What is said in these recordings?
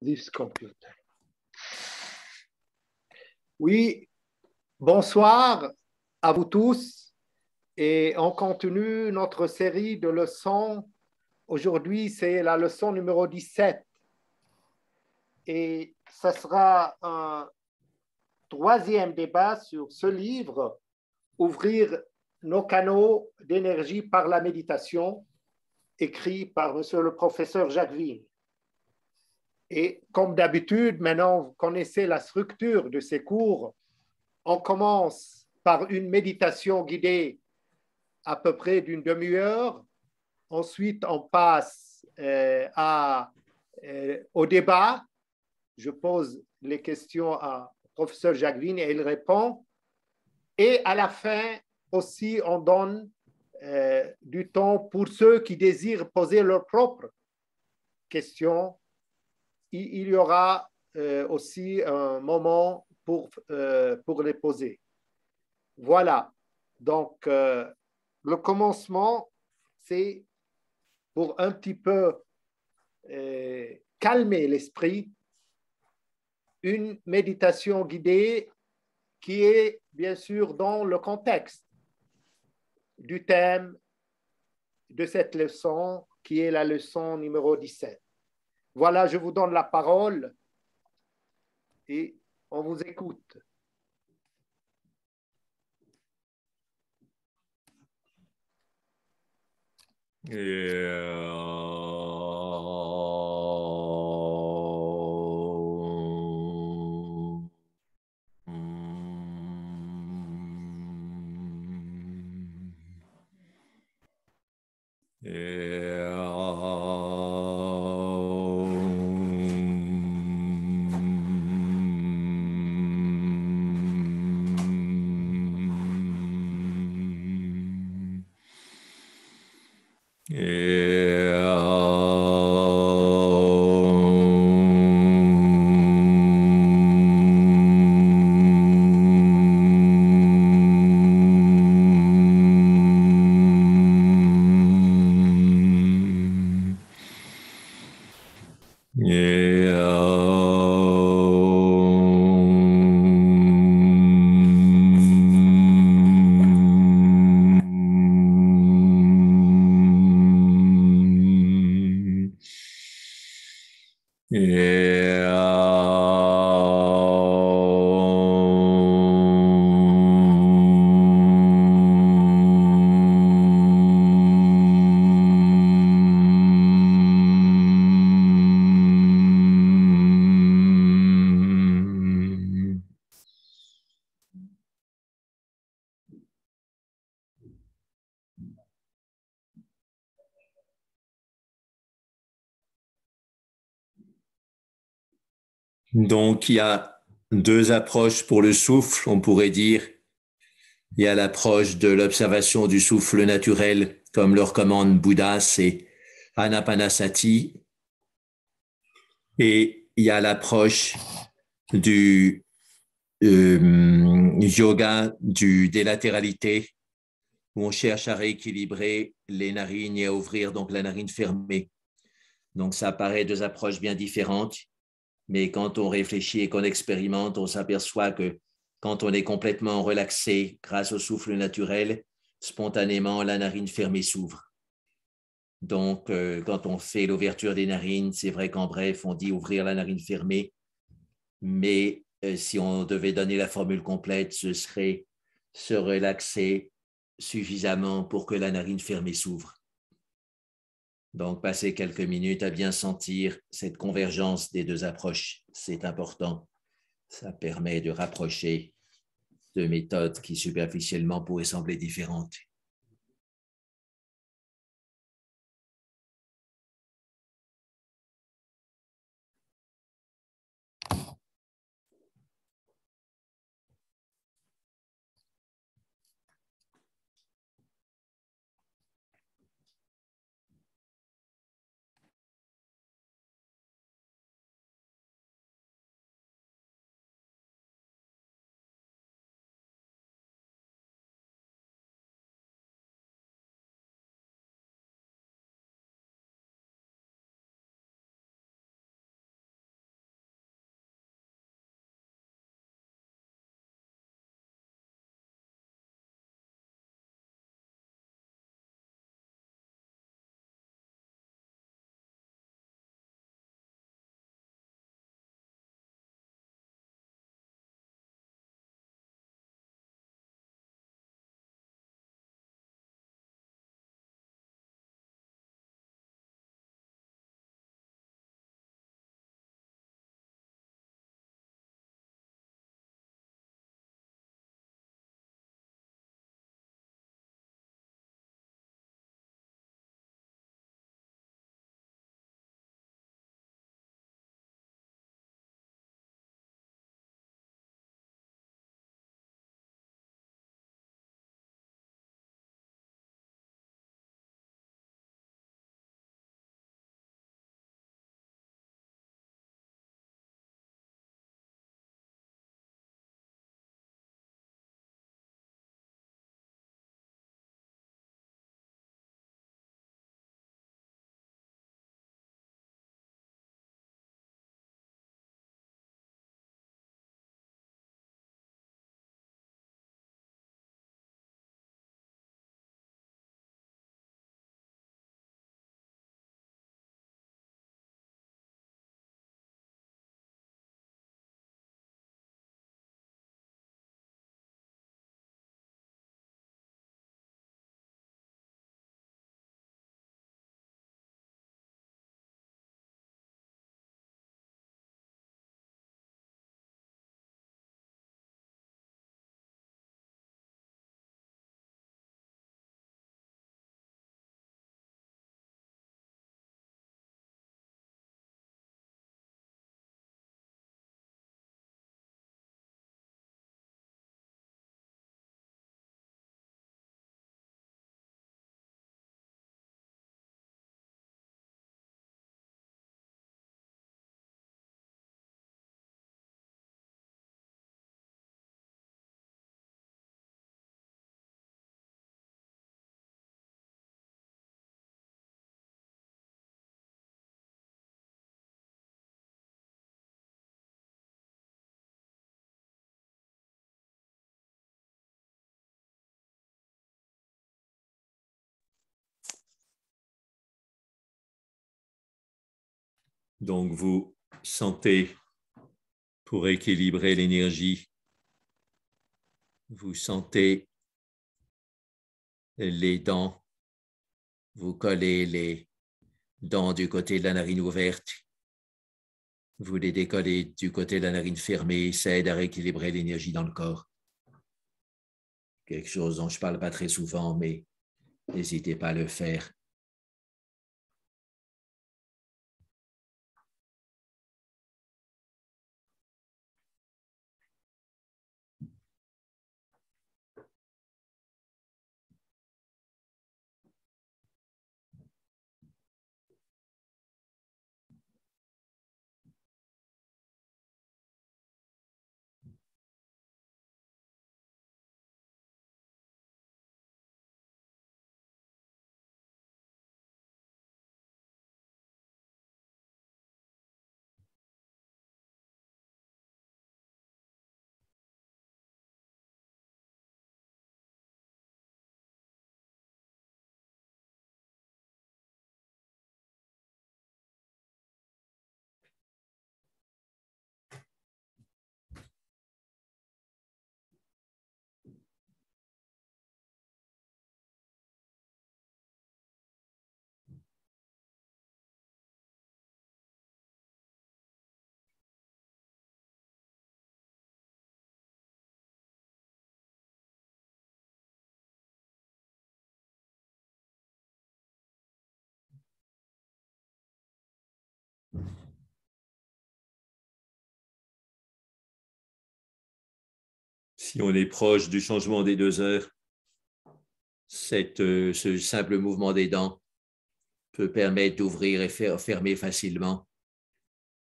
This computer. Oui, bonsoir à vous tous et on continue notre série de leçons. Aujourd'hui, c'est la leçon numéro 17 et ce sera un troisième débat sur ce livre, Ouvrir nos canaux d'énergie par la méditation, écrit par monsieur le professeur Jacques Ville. Et comme d'habitude, maintenant, vous connaissez la structure de ces cours. On commence par une méditation guidée à peu près d'une demi-heure. Ensuite, on passe au débat. Je pose les questions au professeur Jacqueline et il répond. Et à la fin aussi, on donne du temps pour ceux qui désirent poser leurs propres questions. Il y aura aussi un moment pour les poser. Voilà. Donc, le commencement, c'est pour un petit peu calmer l'esprit, une méditation guidée qui est bien sûr dans le contexte du thème de cette leçon, qui est la leçon numéro 17. Voilà, je vous donne la parole et on vous écoute. Donc, il y a deux approches pour le souffle, on pourrait dire. Il y a l'approche de l'observation du souffle naturel, comme le recommande Bouddha, c'est Anapanasati. Et il y a l'approche du yoga du délatéralité, où on cherche à rééquilibrer les narines et à ouvrir donc la narine fermée. Donc, ça paraît deux approches bien différentes. Mais quand on réfléchit et qu'on expérimente, on s'aperçoit que quand on est complètement relaxé grâce au souffle naturel, spontanément, la narine fermée s'ouvre. Donc, quand on fait l'ouverture des narines, c'est vrai qu'en bref, on dit ouvrir la narine fermée, mais si on devait donner la formule complète, ce serait se relaxer suffisamment pour que la narine fermée s'ouvre. Donc, passer quelques minutes à bien sentir cette convergence des deux approches, c'est important. Ça permet de rapprocher deux méthodes qui superficiellement pourraient sembler différentes. Donc, vous sentez, pour équilibrer l'énergie, vous sentez les dents, vous collez les dents du côté de la narine ouverte, vous les décollez du côté de la narine fermée, ça aide à rééquilibrer l'énergie dans le corps. Quelque chose dont je ne parle pas très souvent, mais n'hésitez pas à le faire. Si on est proche du changement des 2 heures, ce simple mouvement des dents peut permettre d'ouvrir et fermer facilement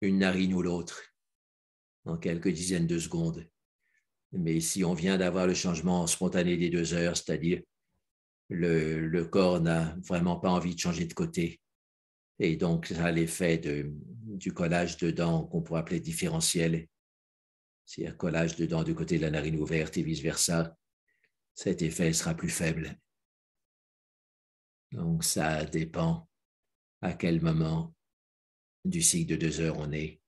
une narine ou l'autre en quelques dizaines de secondes. Mais si on vient d'avoir le changement spontané des 2 heures, c'est-à-dire le corps n'a vraiment pas envie de changer de côté, et donc ça a l'effet du collage de dents qu'on pourrait appeler différentiel, c'est-à-dire collage de dents du côté de la narine ouverte et vice-versa, cet effet sera plus faible. Donc ça dépend à quel moment du cycle de 2 heures on est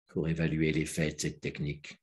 pour évaluer l'effet de cette technique.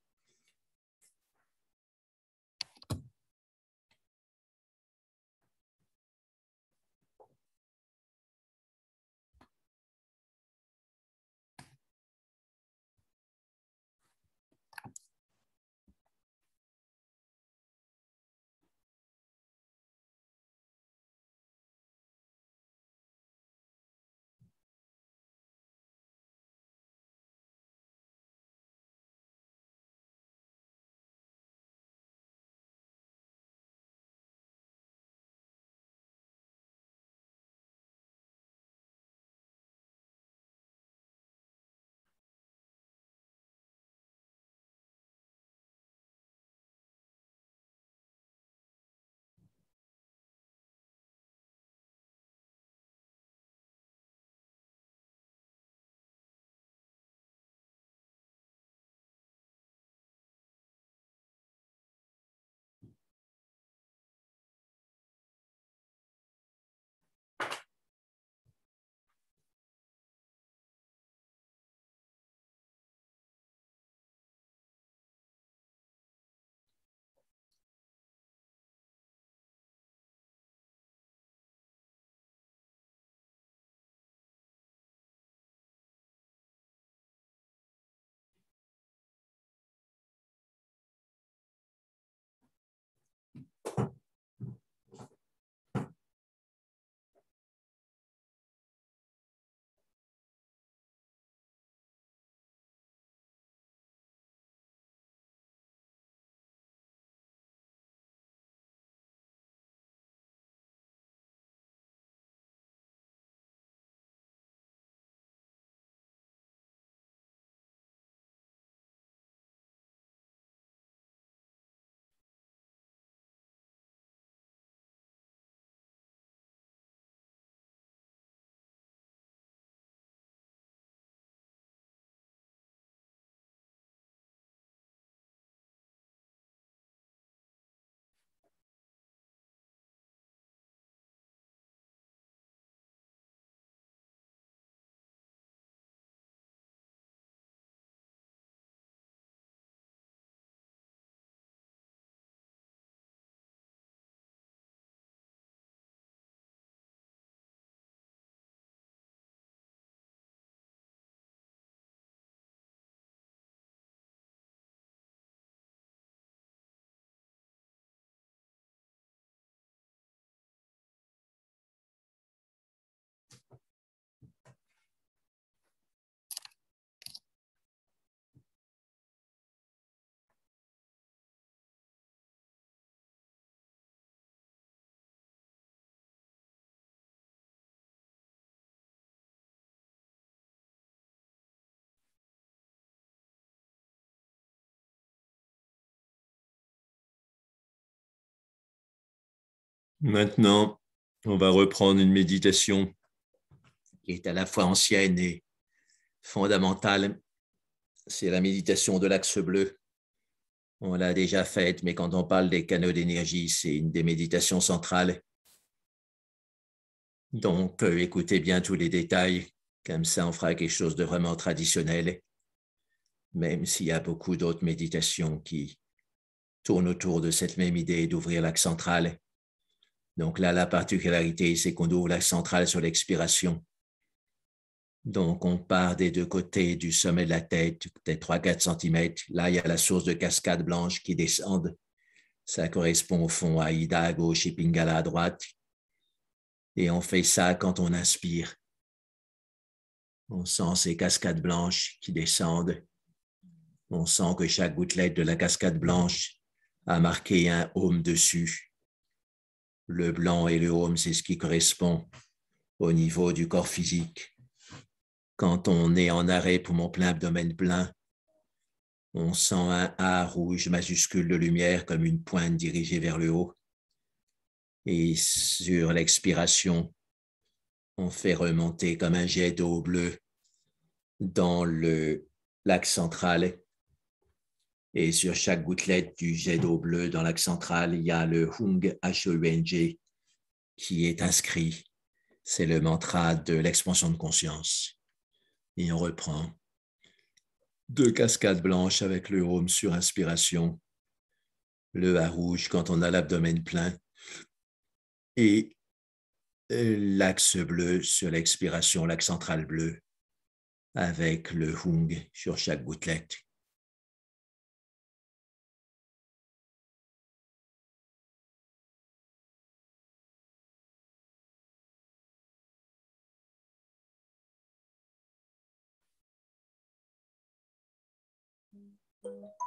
Maintenant, on va reprendre une méditation qui est à la fois ancienne et fondamentale. C'est la méditation de l'axe bleu. On l'a déjà faite, mais quand on parle des canaux d'énergie, c'est une des méditations centrales. Donc, écoutez bien tous les détails. Comme ça, on fera quelque chose de vraiment traditionnel, même s'il y a beaucoup d'autres méditations qui tournent autour de cette même idée d'ouvrir l'axe central. Donc là, la particularité, c'est qu'on ouvre l'axe central sur l'expiration. Donc, on part des deux côtés du sommet de la tête, peut-être 3-4 cm. Là, il y a la source de cascade blanche qui descend. Ça correspond au fond à Ida à gauche et Pingala à droite. Et on fait ça quand on inspire. On sent ces cascades blanches qui descendent. On sent que chaque gouttelette de la cascade blanche a marqué un home dessus. Le blanc et le home, c'est ce qui correspond au niveau du corps physique. Quand on est en arrêt poumon plein, abdomen plein, on sent un A rouge majuscule de lumière comme une pointe dirigée vers le haut. Et sur l'expiration, on fait remonter comme un jet d'eau bleue dans l'axe central. Et sur chaque gouttelette du jet d'eau bleue dans l'axe central, il y a le Hung, H-E-U-N-G, qui est inscrit. C'est le mantra de l'expansion de conscience. Et on reprend. 2 cascades blanches avec le home sur inspiration, le A rouge quand on a l'abdomen plein et l'axe bleu sur l'expiration, l'axe central bleu avec le Hung sur chaque gouttelette.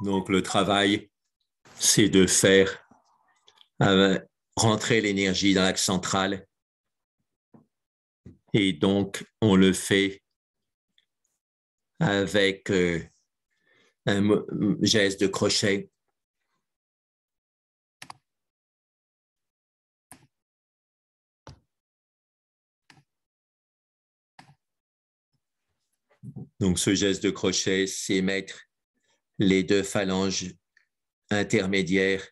Donc le travail, c'est de faire rentrer l'énergie dans l'axe central. Et donc, on le fait avec un geste de crochet. Donc, ce geste de crochet, c'est mettre les 2 phalanges intermédiaires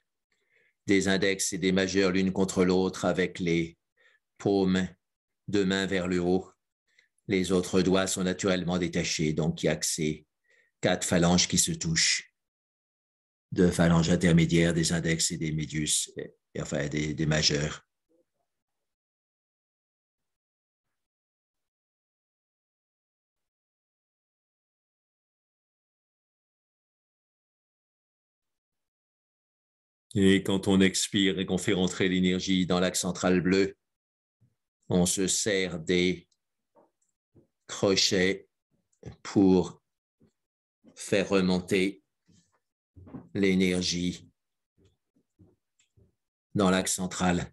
des index et des majeurs l'une contre l'autre avec les paumes de main vers le haut. Les autres doigts sont naturellement détachés, donc il n'y a que ces 4 phalanges qui se touchent. 2 phalanges intermédiaires des index et des médius, enfin des majeurs. Et quand on expire et qu'on fait rentrer l'énergie dans l'axe central bleu, on se sert des crochets pour faire remonter l'énergie dans l'axe central.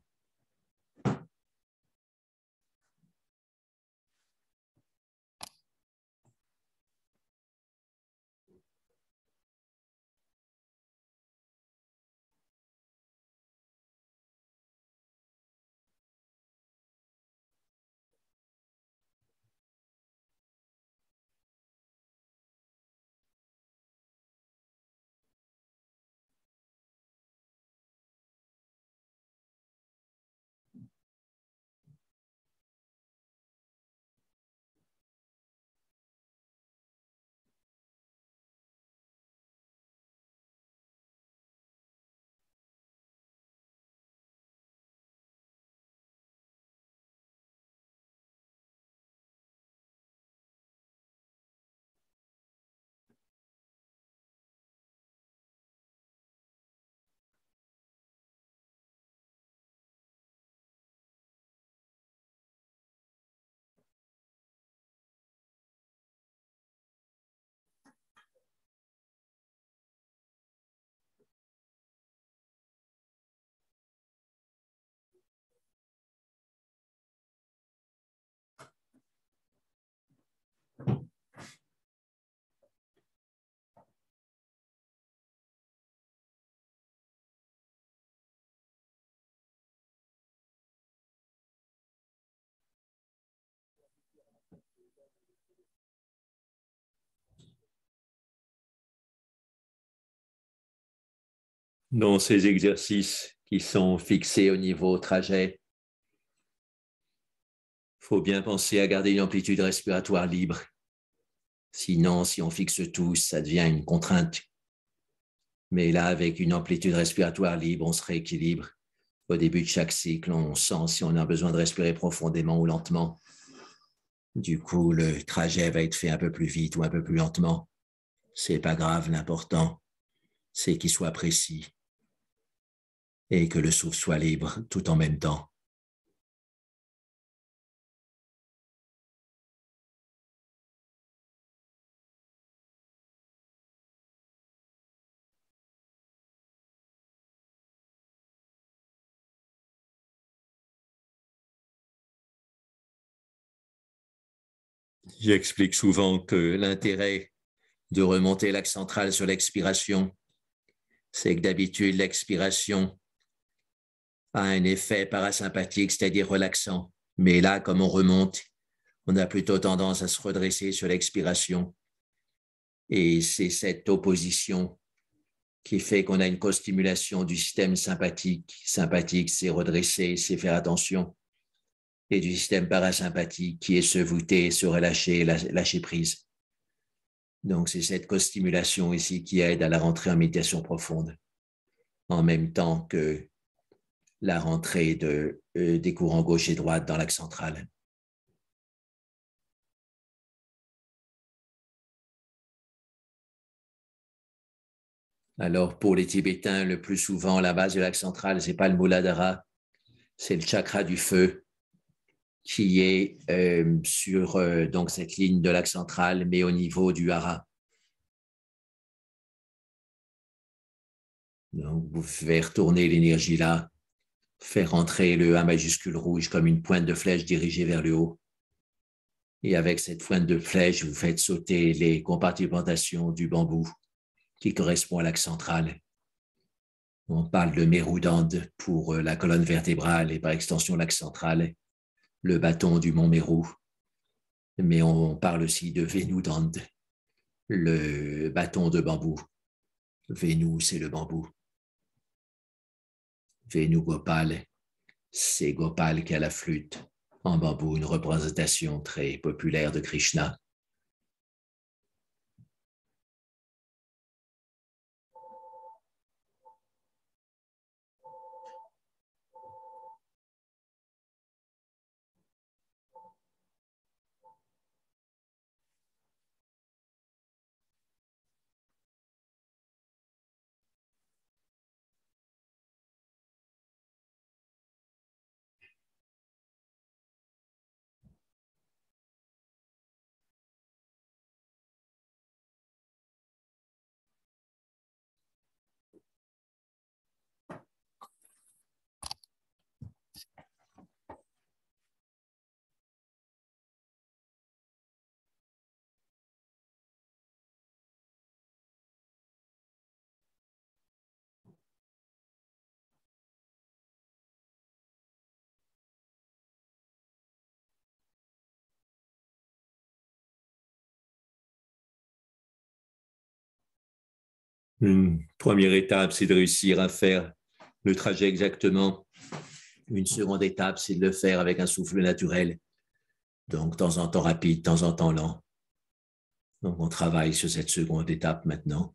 Dans ces exercices qui sont fixés au niveau trajet, il faut bien penser à garder une amplitude respiratoire libre. Sinon, si on fixe tout, ça devient une contrainte. Mais là, avec une amplitude respiratoire libre, on se rééquilibre. Au début de chaque cycle, on sent si on a besoin de respirer profondément ou lentement. Du coup, le trajet va être fait un peu plus vite ou un peu plus lentement. C'est pas grave, l'important, c'est qu'il soit précis et que le souffle soit libre tout en même temps. J'explique souvent que l'intérêt de remonter l'axe central sur l'expiration, c'est que d'habitude, l'expiration a un effet parasympathique, c'est-à-dire relaxant. Mais là, comme on remonte, on a plutôt tendance à se redresser sur l'expiration. Et c'est cette opposition qui fait qu'on a une co-stimulation du système sympathique. Sympathique, c'est redresser, c'est faire attention. Et du système parasympathique qui est se voûter, se relâcher, lâcher prise. Donc, c'est cette co-stimulation ici qui aide à la rentrée en méditation profonde, en même temps que la rentrée des courants gauche et droite dans l'axe central. Alors, pour les Tibétains, le plus souvent, la base de l'axe central, ce n'est pas le Muladhara, c'est le chakra du feu qui est sur donc cette ligne de l'axe central, mais au niveau du hara. Donc, vous pouvez retourner l'énergie là, faire entrer le A majuscule rouge comme une pointe de flèche dirigée vers le haut. Et avec cette pointe de flèche, vous faites sauter les compartimentations du bambou qui correspond à l'axe central. On parle de Mérudand pour la colonne vertébrale et par extension l'axe central, le bâton du mont Mérou. Mais on parle aussi de Venudand, le bâton de bambou. Venu, c'est le bambou. Venugopal, c'est Gopal qui a la flûte en bambou, une représentation très populaire de Krishna. Une première étape, c'est de réussir à faire le trajet exactement. Une seconde étape, c'est de le faire avec un souffle naturel. Donc, de temps en temps rapide, de temps en temps lent. Donc, on travaille sur cette seconde étape maintenant.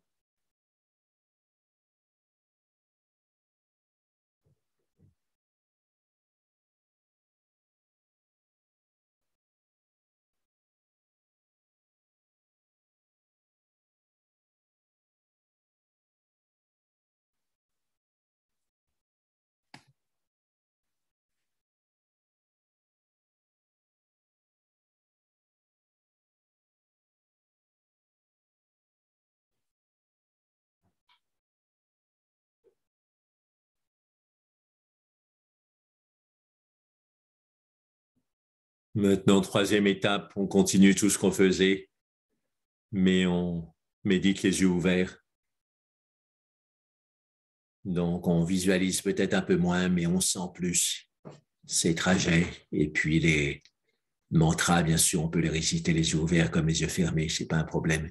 Maintenant, troisième étape, on continue tout ce qu'on faisait, mais on médite les yeux ouverts. Donc, on visualise peut-être un peu moins, mais on sent plus ces trajets. Et puis, les mantras, bien sûr, on peut les réciter les yeux ouverts comme les yeux fermés, ce n'est pas un problème.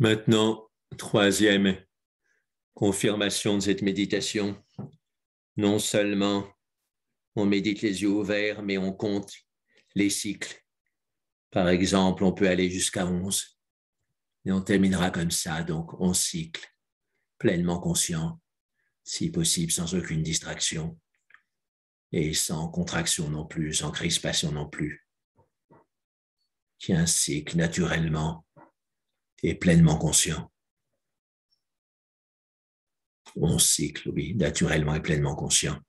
Maintenant, troisième confirmation de cette méditation. Non seulement on médite les yeux ouverts, mais on compte les cycles. Par exemple, on peut aller jusqu'à 11 et on terminera comme ça, donc 11 cycles, pleinement conscient, si possible sans aucune distraction et sans contraction non plus, sans crispation non plus. Qui est un cycle naturellement et pleinement conscient. 11 cycles, oui, naturellement et pleinement conscient.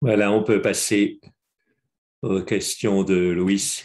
Voilà, on peut passer aux questions de Louis.